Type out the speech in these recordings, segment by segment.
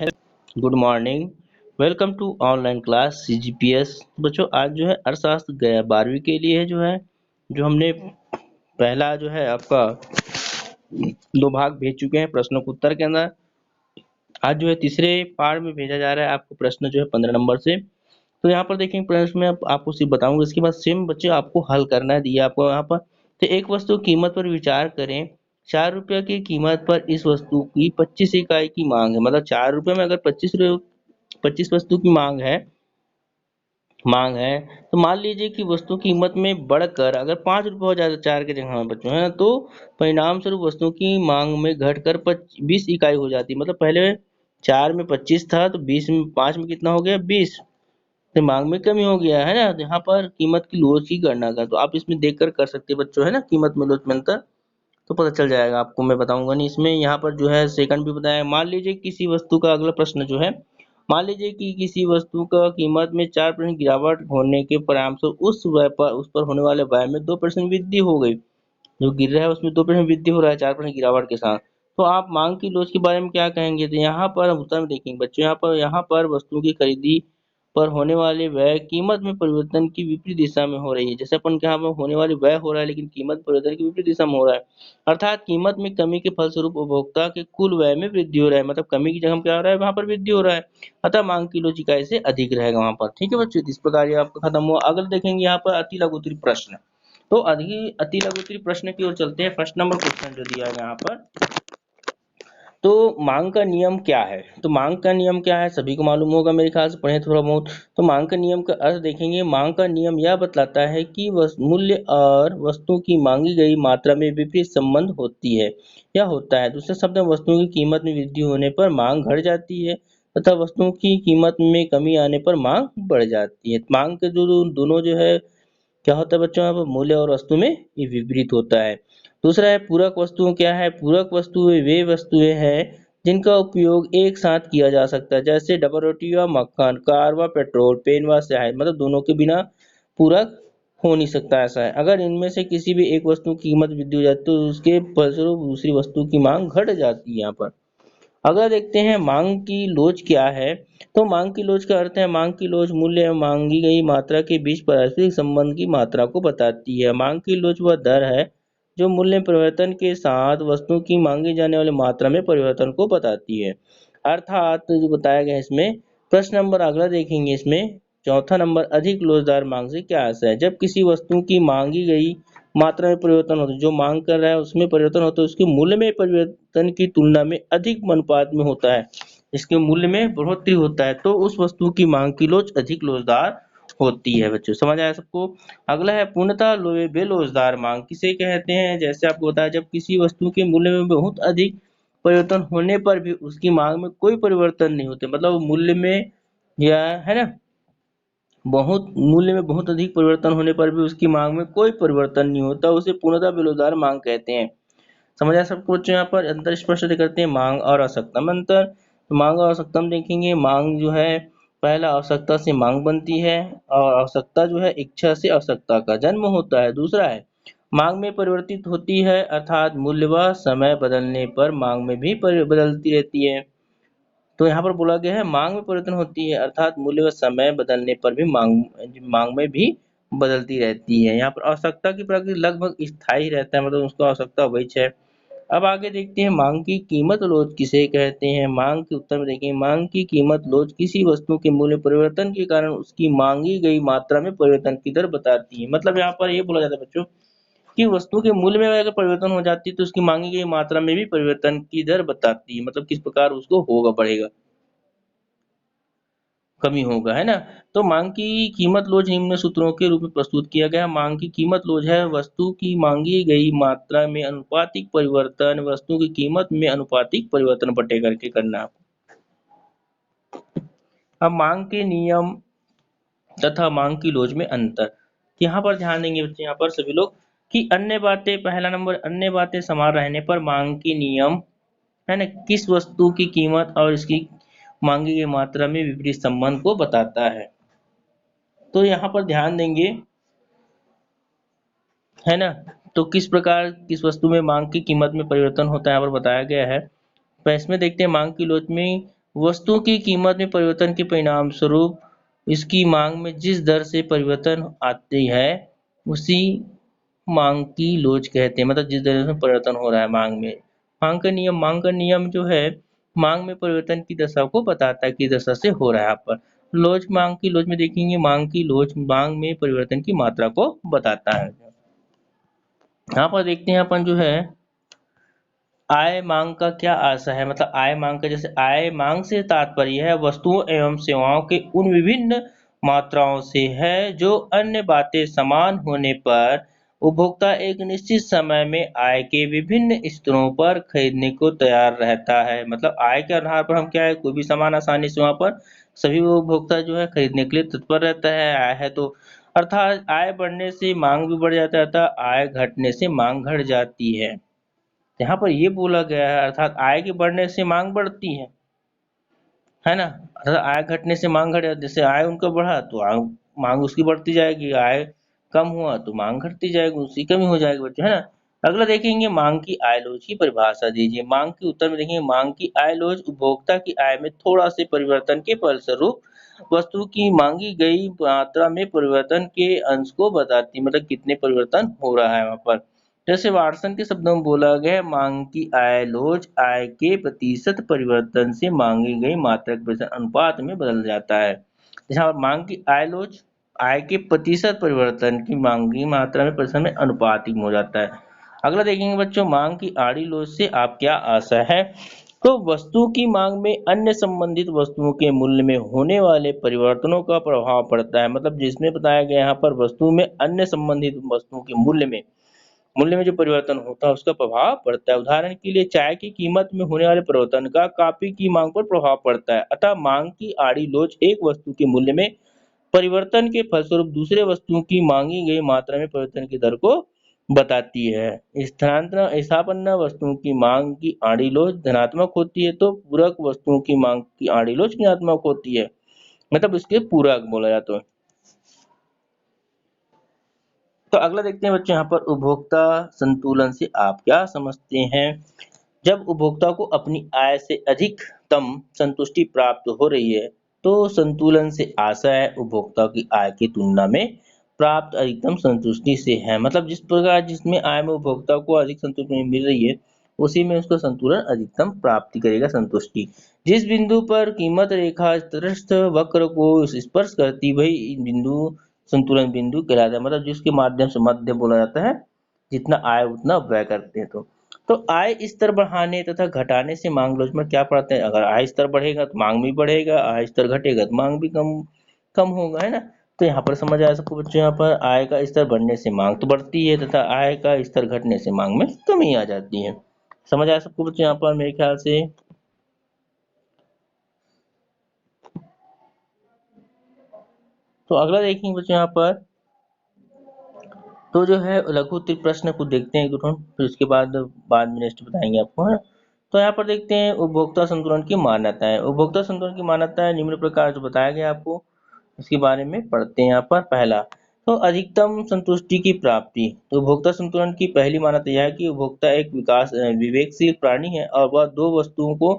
Good morning. Welcome to online class CGPS। बच्चों आज जो है अर्थशास्त्र गया 12वीं के लिए है जो हमने पहला जो है आपका दो भाग भेज चुके हैं प्रश्नों को उत्तर के अंदर। आज जो है तीसरे पार्ट में भेजा जा रहा है आपको प्रश्न जो है 15 नंबर से। तो यहाँ पर देखेंगे प्रश्न में आपको सिर्फ बताऊंगा, इसके बाद सेम बच्चे आपको हल करना है दिया आपको यहाँ पर। तो एक वस्तु की कीमत पर विचार करें। 4 रुपये की कीमत पर इस वस्तु की 25 इकाई की मांग है, मतलब 4 रुपये में अगर 25 वस्तु की मांग है तो मान लीजिए कि वस्तु की कीमत में बढ़कर अगर 5 रुपये हो जाए 4 के जगह में बच्चों है, तो परिणाम स्वरूप वस्तु की मांग में घटकर 20 इकाई हो जाती है। मतलब पहले 4 में 25 था तो 20 में 5 में कितना हो गया 20। तो मांग में कमी हो गया है ना। तो यहाँ पर कीमत की लोच की गणना कर, तो आप इसमें देख कर सकते हैं बच्चों है ना, कीमत में लोच में अंतर तो पता चल जाएगा आपको, मैं बताऊंगा नहीं इसमें। यहाँ पर जो है सेकंड भी बताया। मान लीजिए किसी वस्तु का अगला प्रश्न जो है, मान लीजिए कि किसी वस्तु का कीमत में 4% गिरावट होने के परिणामस्वरूप उस पर होने वाले व्यय में 2% वृद्धि हो गई। जो गिर रहा है उसमें 2% वृद्धि हो रहा है 4% गिरावट के साथ। तो आप मांग की लोच के बारे में क्या कहेंगे? तो यहाँ पर हम उत्तर में देखेंगे बच्चों, यहाँ पर वस्तु की खरीदी पर होने वाले व्यय कीमत में परिवर्तन की विपरीत दिशा में हो रही है। जैसे अपन के यहाँ पर होने वाली व्यय हो रहा है लेकिन कीमत परिवर्तन की विपरीत दिशा में हो रहा है। अर्थात कीमत में कमी के फलस्वरूप उपभोक्ता के कुल व्यय में वृद्धि हो रहा है, मतलब कमी की जगह क्या हो रहा है वहां पर वृद्धि हो रहा है। अतः मांग की लोच इकाई से अधिक रहेगा वहां पर। ठीक है बच्चों, इस प्रकार ये आपका खत्म हुआ। अगले देखेंगे यहाँ पर अति लघु उत्तरीय प्रश्न। तो अति लघु उत्तरीय प्रश्न की ओर चलते हैं। फर्स्ट नंबर क्वेश्चन जो दिया है यहाँ पर, तो मांग का नियम क्या है? तो मांग का नियम क्या है सभी को मालूम होगा मेरे ख्याल से, पढ़े थोड़ा बहुत। तो मांग का नियम का अर्थ देखेंगे। मांग का नियम यह बतलाता है कि मूल्य और वस्तु की मांगी गई मात्रा में विपरीत संबंध होती है या होता है। दूसरे शब्द में वस्तुओं की कीमत में वृद्धि होने पर मांग घट जाती है तथा वस्तुओं की कीमत में कमी आने पर मांग बढ़ जाती है। मांग के जो दोनों जो है क्या होता है बच्चों, यहाँ पर मूल्य और वस्तु में ये विपरीत होता है। दूसरा है पूरक वस्तुओं। क्या है पूरक वस्तुएं? वे वस्तुएं हैं जिनका उपयोग एक साथ किया जा सकता है, जैसे डबल रोटी व मक्खन, कार व पेट्रोल, पेन व स्याही। मतलब दोनों के बिना पूरक हो नहीं सकता ऐसा है। अगर इनमें से किसी भी एक वस्तु की कीमत वृद्धि हो जाती है तो उसके फलस्वरूप दूसरी वस्तु की मांग घट जाती है यहाँ पर। अगर देखते हैं मांग की लोच क्या है, तो मांग की लोच का अर्थ है, मांग की लोच मूल्य एवं मांगी गई मात्रा के बीच पारस्परिक संबंध की मात्रा को बताती है। मांग की लोच वह दर है जो मूल्य परिवर्तन के साथ वस्तु की मांगी जाने वाली मात्रा में परिवर्तन को बताती है। अर्थात जो बताया गया है इसमें। प्रश्न नंबर अगला देखेंगे इसमें, चौथा नंबर, अधिक लोचदार मांग से क्या आशय है? जब किसी वस्तु की मांगी गई मात्रा में परिवर्तन होता है, जो मांग कर रहा है उसमें परिवर्तन होता है, उसके मूल्य में परिवर्तन की तुलना में अधिक अनुपात में होता है, इसके मूल्य में बढ़ोतरी होता है, तो उस वस्तु की मांग की लोच अधिक लोचदार होती है। बच्चों समझ आया सबको? अगला है पूर्णतः बेलोचदार मांग किसे कहते हैं? जैसे आपको बताया, जब किसी वस्तु के मूल्य में बहुत अधिक परिवर्तन होने पर भी उसकी मांग में कोई परिवर्तन नहीं होते, मतलब मूल्य में या है ना, बहुत मूल्य में बहुत अधिक परिवर्तन होने पर भी उसकी मांग में कोई परिवर्तन नहीं होता, उसे पूर्णतः बेरोजगार मांग कहते हैं। समझ आया सबको बच्चों? यहाँ पर अंतर स्पष्ट करते हैं मांग और आवश्यकता में अंतर। तो मांग और आवश्यकता में देखेंगे। मांग जो है पहला आवश्यकता से मांग बनती है, और आवश्यकता जो है इच्छा से आवश्यकता का जन्म होता है। दूसरा है मांग में परिवर्तित होती है, अर्थात मूल्य व समय बदलने पर मांग में भी बदलती रहती है। तो यहाँ पर बोला गया है मांग में परिवर्तन होती है, अर्थात मूल्य व समय बदलने पर भी मांग में भी बदलती रहती है। यहाँ पर आवश्यकता की प्रकृति लगभग स्थायी रहता है, मतलब उसको आवश्यकता वही है। अब आगे देखते हैं मांग की कीमत लोच किसे कहते हैं। मांग के उत्तर में देखिए, मांग की कीमत लोच किसी वस्तु के मूल्य परिवर्तन के कारण उसकी मांगी गई मात्रा में परिवर्तन की दर बताती है। मतलब यहाँ पर ये बोला जाता है बच्चों कि वस्तु के मूल्य में अगर परिवर्तन हो जाती है तो उसकी मांगी गई मात्रा में भी परिवर्तन की दर बताती है, मतलब किस प्रकार उसको होगा बढ़ेगा कमी होगा, है ना। तो मांग की कीमत लोच निम्न सूत्रों के रूप में प्रस्तुत किया गया। मांग की कीमत लोच है वस्तु की मांगी गई मात्रा में अनुपातिक परिवर्तन वस्तु की कीमत में अनुपातिक परिवर्तन बटे करके करना। अब मांग के नियम तथा मांग की लोच में अंतर। यहाँ पर ध्यान देंगे बच्चे यहाँ पर सभी लोग कि अन्य बातें, पहला नंबर, अन्य बातें समान रहने पर मांग की नियम है ना किस वस्तु की कीमत और इसकी मांगी गई मात्रा में विपरीत संबंध को बताता है। तो यहाँ पर ध्यान देंगे, है ना, तो किस प्रकार किस वस्तु में मांग की कीमत में परिवर्तन होता है यहाँ पर बताया गया है। तो इसमें देखते हैं मांग की लोच में वस्तु की कीमत में परिवर्तन के परिणाम स्वरूप इसकी मांग में जिस दर से परिवर्तन आती है उसी मांग की लोच कहते हैं। मतलब जिस दर से परिवर्तन हो रहा है मांग में। मांग का नियम जो है मांग में परिवर्तन की दशा को बताता है कि दशा से हो रहा है। यहाँ पर मांग की लोच में देखेंगे, मांग की लोच मांग में परिवर्तन की मात्रा को बताता है। यहाँ पर देखते हैं अपन जो है आय मांग का क्या आशा है। मतलब आय मांग का, जैसे आय मांग से तात्पर्य है वस्तुओं एवं सेवाओं के उन विभिन्न मात्राओं से है जो अन्य बातें समान होने पर उपभोक्ता एक निश्चित समय में आय के विभिन्न स्तरों पर खरीदने को तैयार रहता है। मतलब आय के आधार पर हम क्या है, कोई भी सामान आसानी से वहां पर सभी उपभोक्ता जो है खरीदने के लिए तत्पर रहता है। आय है तो अर्थात आय बढ़ने से मांग भी बढ़ जाता है, अर्थात आय घटने से मांग घट जाती है। यहाँ पर ये बोला गया है अर्थात आय के बढ़ने से मांग बढ़ती है ना। अर्थात आय घटने से मांग घट, जैसे आय उनका बढ़ा तो मांग उसकी बढ़ती जाएगी, आय कम हुआ तो मांग घटती जाएगी, उसकी कमी हो जाएगी बच्चों, है ना। अगला देखेंगे मांग की आय लोच की परिभाषा दीजिए। मांग के उत्तर में देखेंगे मांग की आय लोच उपभोक्ता की आय में थोड़ा से परिवर्तन के फलस्वरूप वस्तु की मांगी गई मात्रा में परिवर्तन के अंश को बताती, मतलब कितने परिवर्तन हो रहा है वहां पर। जैसे वाटसन के शब्दों में बोला गया है मांग की आय लोच आय के प्रतिशत परिवर्तन से मांगी गई मात्रा के प्रतिशत अनुपात में बदल जाता है। जहाँ मांग की आय लोच आय के प्रतिशत परिवर्तन की मांगी मात्रा में प्रतिशत में अनुपातिक हो जाता है। अगला देखेंगे बच्चों मांग की आड़ी लोच से आप क्या आशा है। तो वस्तु की मांग में अन्य संबंधित वस्तुओं के मूल्य में होने वाले परिवर्तनों का प्रभाव पड़ता है। मतलब जिसमें बताया गया यहाँ पर वस्तु में अन्य संबंधित वस्तुओं के मूल्य में जो परिवर्तन होता है उसका प्रभाव पड़ता है। उदाहरण के लिए चाय की कीमत में होने वाले परिवर्तन का कॉफी की मांग पर प्रभाव पड़ता है। अतः मांग की आड़ी लोच एक वस्तु के मूल्य में परिवर्तन के फलस्वरूप दूसरे वस्तु की मांगी गई मात्रा में परिवर्तन की दर को बताती है। स्थानांतरण स्थानापन्न वस्तुओं की मांग की आड़ी लोच धनात्मक होती है तो पूरक वस्तुओं की मांग की आड़ी लोच ऋणात्मक होती है। मतलब इसके पूरक बोला जाता है। तो अगला देखते हैं बच्चे यहाँ पर उपभोक्ता संतुलन से आप क्या समझते हैं। जब उपभोक्ता को अपनी आय से अधिकतम संतुष्टि प्राप्त हो रही है तो संतुलन से आशा है उपभोक्ता की आय की तुलना में प्राप्त अधिकतम संतुष्टि से है। मतलब जिस प्रकार जिसमें आय में उपभोक्ता को अधिक संतुष्टि मिल रही है उसी में उसका संतुलन अधिकतम प्राप्ति करेगा संतुष्टि। जिस बिंदु पर कीमत रेखा तटस्थ वक्र को स्पर्श करती वही बिंदु संतुलन बिंदु कहलाता है। मतलब जिसके माध्यम से मध्य बोला जाता है, जितना आय उतना व्यय करते हैं। तो आय स्तर बढ़ाने तथा घटाने से मांग लोच में क्या पड़ता है। अगर आय स्तर बढ़ेगा तो मांग भी बढ़ेगा, आय स्तर घटेगा तो मांग भी कम कम होगा, है ना। तो यहाँ पर समझ आया सबको बच्चों। यहाँ पर आय का स्तर बढ़ने से मांग तो बढ़ती है तथा आय का स्तर घटने से मांग में कमी आ जाती है। समझ आया सबको बच्चों यहाँ पर मेरे ख्याल से। तो अगला देखेंगे बच्चों यहाँ पर तो जो है लघु उत्तरीय प्रश्न को देखते हैं एक दो ठो, फिर उसके बाद में नेक्स्ट बताएंगे आपको, है। तो यहाँ पर देखते हैं उपभोक्ता संतुलन की मान्यताएं। उपभोक्ता संतुलन की मान्यताएं निम्न प्रकार जो बताया गया आपको इसके बारे में पढ़ते हैं। यहाँ पर पहला तो अधिकतम संतुष्टि की प्राप्ति। तो उपभोक्ता संतुलन की पहली मान्यता यह है कि उपभोक्ता एक विवेकशील प्राणी है और वह दो वस्तुओं को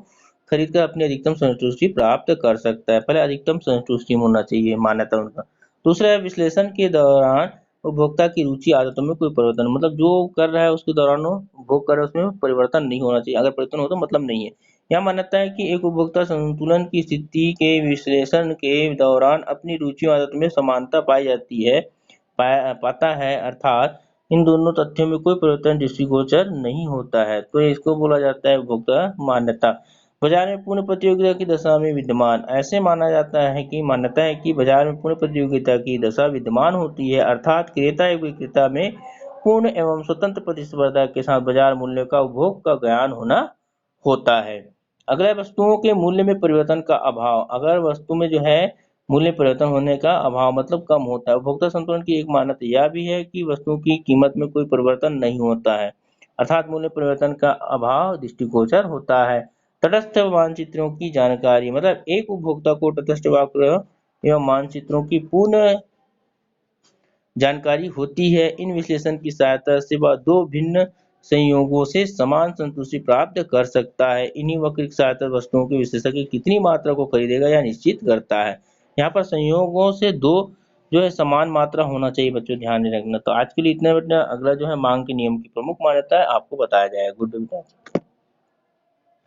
खरीद कर अपनी अधिकतम संतुष्टि प्राप्त कर सकता है। पहले अधिकतम संतुष्टि होना चाहिए मान्यता उनका। दूसरा है विश्लेषण के दौरान उपभोक्ता की रुचि आदतों में कोई परिवर्तन, मतलब जो कर रहा है उसके दौरान वो उपभोग कर रहा है उसमें परिवर्तन नहीं होना चाहिए। अगर परिवर्तन हो तो मतलब नहीं है। यह मान्यता है कि एक उपभोक्ता संतुलन की स्थिति के विश्लेषण के दौरान अपनी रुचि और आदतों में समानता पाई जाती है पाता है, अर्थात इन दोनों तथ्यों में कोई परिवर्तन दृष्टिगोचर नहीं होता है। तो इसको बोला जाता है उपभोक्ता मान्यता। बाजार में पूर्ण प्रतियोगिता की दशा में विद्यमान, ऐसे माना जाता है कि मान्यता है कि बाजार में पूर्ण प्रतियोगिता की दशा विद्यमान होती है, अर्थात क्रेता एवं विक्रेता में पूर्ण एवं स्वतंत्र प्रतिस्पर्धा के साथ बाजार मूल्य का उपभोग का ज्ञान होना होता है। अगला वस्तुओं के मूल्य में परिवर्तन का अभाव। अगर वस्तु में जो है मूल्य परिवर्तन होने का अभाव मतलब कम होता है। उपभोक्ता संतुलन की एक मान्यता यह भी है कि वस्तुओं की कीमत में कोई परिवर्तन नहीं होता है, अर्थात मूल्य परिवर्तन का अभाव दृष्टिगोचर होता है। तटस्थ मानचित्रों की जानकारी, मतलब एक उपभोक्ता को तटस्थ वक्र एवं मानचित्रों की पूर्ण जानकारी होती है। इन विश्लेषण की सहायता से वह दो भिन्न संयोगों से समान संतुष्टि प्राप्त कर सकता है। इन्हीं वक्र की सहायता से वस्तुओं की विशेषज्ञ कितनी मात्रा को खरीदेगा या निश्चित करता है। यहाँ पर संयोगों से दो जो है समान मात्रा होना चाहिए बच्चों, ध्यान में रखना। तो आज के लिए इतना बेटा, अगला जो है मांग के नियम की प्रमुख मान्यता है आपको बताया जाएगा। गुड डे बेटा।